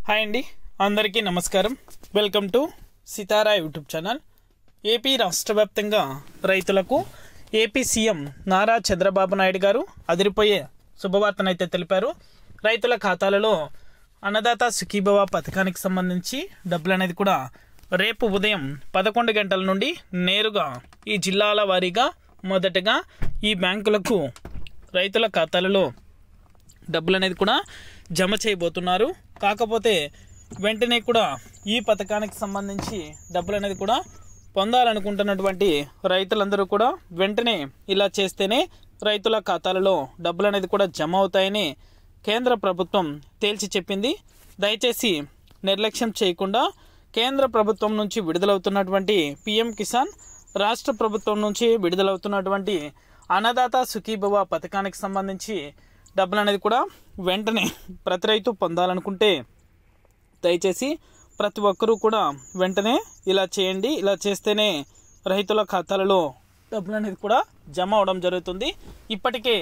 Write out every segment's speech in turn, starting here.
Hi అండి, అందరికీ నమస్కారం. Welcome to Sitara YouTube channel. AP రాష్ట్ర వ్యాప్తంగా రైతులకు ఏపీ సీఎం నారా చంద్రబాబు నాయుడు గారు అదిరిపోయే శుభవార్తనైతే తెలిపారు. రైతుల ఖాతాలలో అన్నదాత సుఖీభవ పథకానికి సంబంధించి డబ్బులు అనేది కూడా రేపు ఉదయం 11 గంటల నుండి నేరుగా ఈ జిల్లాల వారీగా మొదటగా ఈ బ్యాంకులకు రైతుల ఖాతాలలో డబ్బులు అనేది కూడా జమ చేయబోతున్నారు. కాకపోతే వెంటనే కూడా ఈ పథకానికి సంబంధించి డబ్బులు అనేది కూడా పొందాలనుకుంటున్నటువంటి రైతులందరూ కూడా వెంటనే ఇలా చేస్తేనే రైతుల ఖాతాలలో డబ్బులు అనేది కూడా జమ అవుతాయని కేంద్ర ప్రభుత్వం తేల్చి చెప్పింది. దయచేసి నిర్లక్ష్యం చేయకుండా కేంద్ర ప్రభుత్వం నుంచి విడుదలవుతున్నటువంటి పిఎం కిసాన్, రాష్ట్ర ప్రభుత్వం నుంచి విడుదలవుతున్నటువంటి అన్నదాత సుఖీభవ పథకానికి సంబంధించి డబ్బులు అనేది కూడా వెంటనే ప్రతి రైతు పొందాలనుకుంటే దయచేసి ప్రతి ఒక్కరూ కూడా వెంటనే ఇలా చేయండి. ఇలా చేస్తేనే రైతుల ఖాతాలలో డబ్బులు అనేది కూడా జమ అవడం జరుగుతుంది. ఇప్పటికే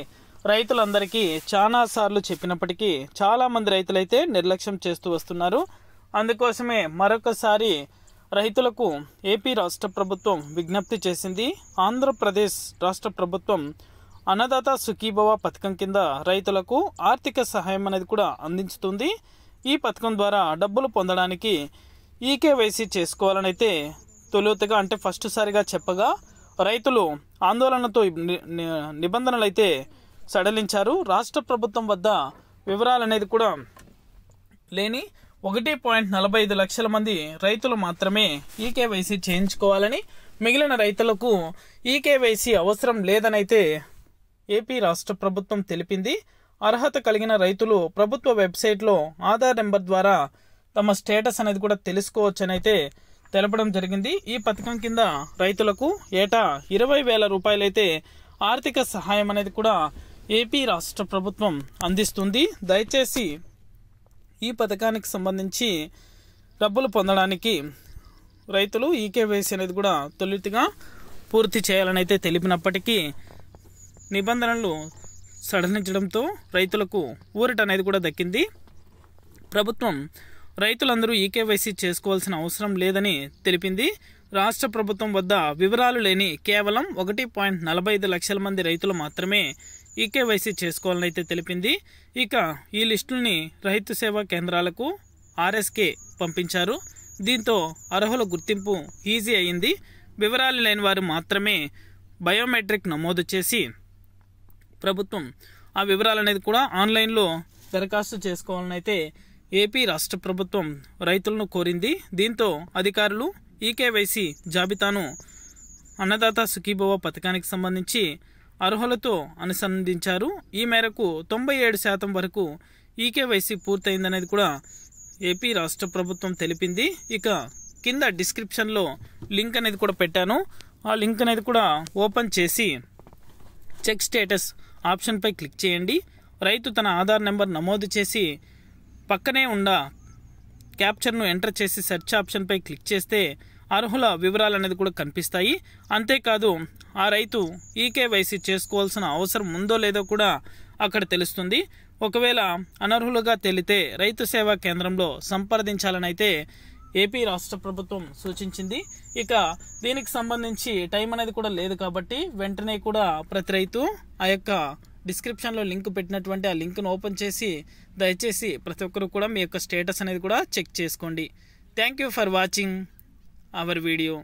రైతులందరికీ చాలా సార్లు చెప్పినప్పటికీ చాలామంది రైతులైతే నిర్లక్ష్యం చేస్తూ వస్తున్నారు. అందుకోసమే మరొకసారి రైతులకు ఏపీ రాష్ట్ర ప్రభుత్వం విజ్ఞప్తి చేసింది. ఆంధ్రప్రదేశ్ రాష్ట్ర ప్రభుత్వం అన్నదాత సుఖీభవ పథకం కింద రైతులకు ఆర్థిక సహాయం అనేది కూడా అందించుతుంది. ఈ పథకం ద్వారా డబ్బులు పొందడానికి ఈకేవైసీ చేసుకోవాలని అయితే తొలుతగా అంటే ఫస్ట్ సారిగా చెప్పగా రైతులు ఆందోళనతో నిబంధనలు అయితే సడలించారు. రాష్ట్ర ప్రభుత్వం వద్ద వివరాలు అనేది కూడా లేని 1.45 లక్షల మంది రైతులు మాత్రమే ఈకేవైసీ చేయించుకోవాలని, మిగిలిన రైతులకు ఈకేవైసీ అవసరం లేదనైతే ఏపీ రాష్ట్ర ప్రభుత్వం తెలిపింది. అర్హత కలిగిన రైతులు ప్రభుత్వ వెబ్సైట్లో ఆధార్ నెంబర్ ద్వారా తమ స్టేటస్ అనేది కూడా తెలుసుకోవచ్చని అయితే తెలపడం జరిగింది. ఈ పథకం కింద రైతులకు ఏటా 20,000 రూపాయలైతే ఆర్థిక సహాయం అనేది కూడా ఏపీ రాష్ట్ర ప్రభుత్వం అందిస్తుంది. దయచేసి ఈ పథకానికి సంబంధించి డబ్బులు పొందడానికి రైతులు ఈకేవైసీ అనేది కూడా తొలితిగా పూర్తి చేయాలని అయితే తెలిపినప్పటికీ నిబంధనలు సడలించడంతో రైతులకు ఊరట అనేది కూడా దక్కింది. ప్రభుత్వం రైతులందరూ ఈకేవైసీ చేసుకోవాల్సిన అవసరం లేదని తెలిపింది. రాష్ట్ర ప్రభుత్వం వద్ద వివరాలు లేని కేవలం 1.45 లక్షల మంది రైతులు మాత్రమే ఈకేవైసీ చేసుకోవాలని అయితే తెలిపింది. ఇక ఈ లిస్టుల్ని రైతు సేవా కేంద్రాలకు ఆర్ఎస్కే పంపించారు. దీంతో అర్హుల గుర్తింపు ఈజీ అయింది. వివరాలు లేని వారు మాత్రమే బయోమెట్రిక్ నమోదు చేసి ప్రభుత్వం ఆ వివరాలు అనేది కూడా ఆన్లైన్లో దరఖాస్తు చేసుకోవాలని అయితే ఏపీ రాష్ట్ర ప్రభుత్వం రైతులను కోరింది. దీంతో అధికారులు ఈకేవైసీ జాబితాను అన్నదాత సుఖీభవ పథకానికి సంబంధించి అర్హులతో అనుసంధించారు. ఈ మేరకు 97% వరకు ఈకేవైసీ పూర్తయిందనేది కూడా ఏపీ రాష్ట్ర ప్రభుత్వం తెలిపింది. ఇక కింద డిస్క్రిప్షన్లో లింక్ అనేది కూడా పెట్టాను. ఆ లింక్ అనేది కూడా ఓపెన్ చేసి చెక్ స్టేటస్ ఆప్షన్పై క్లిక్ చేయండి. రైతు తన ఆధార్ నెంబర్ నమోదు చేసి పక్కనే ఉన్న క్యాప్చర్ను ఎంటర్ చేసి సెర్చ్ ఆప్షన్పై క్లిక్ చేస్తే అర్హుల వివరాలు అనేది కూడా కనిపిస్తాయి. అంతేకాదు ఆ రైతు ఈకేవైసీ చేసుకోవాల్సిన అవసరం ఉందో లేదో కూడా అక్కడ తెలుస్తుంది. ఒకవేళ అనర్హులుగా తేలితే రైతు సేవా కేంద్రంలో సంప్రదించాలని అయితే ఏపీ రాష్ట్ర ప్రభుత్వం సూచించింది. ఇక దీనికి సంబంధించి టైం అనేది కూడా లేదు కాబట్టి వెంటనే కూడా ప్రతి రైతు ఆ యొక్క డిస్క్రిప్షన్లో లింక్ పెట్టినటువంటి ఆ లింక్ను ఓపెన్ చేసి దయచేసి ప్రతి ఒక్కరు కూడా మీ యొక్క స్టేటస్ అనేది కూడా చెక్ చేసుకోండి. Thank you for watching our video.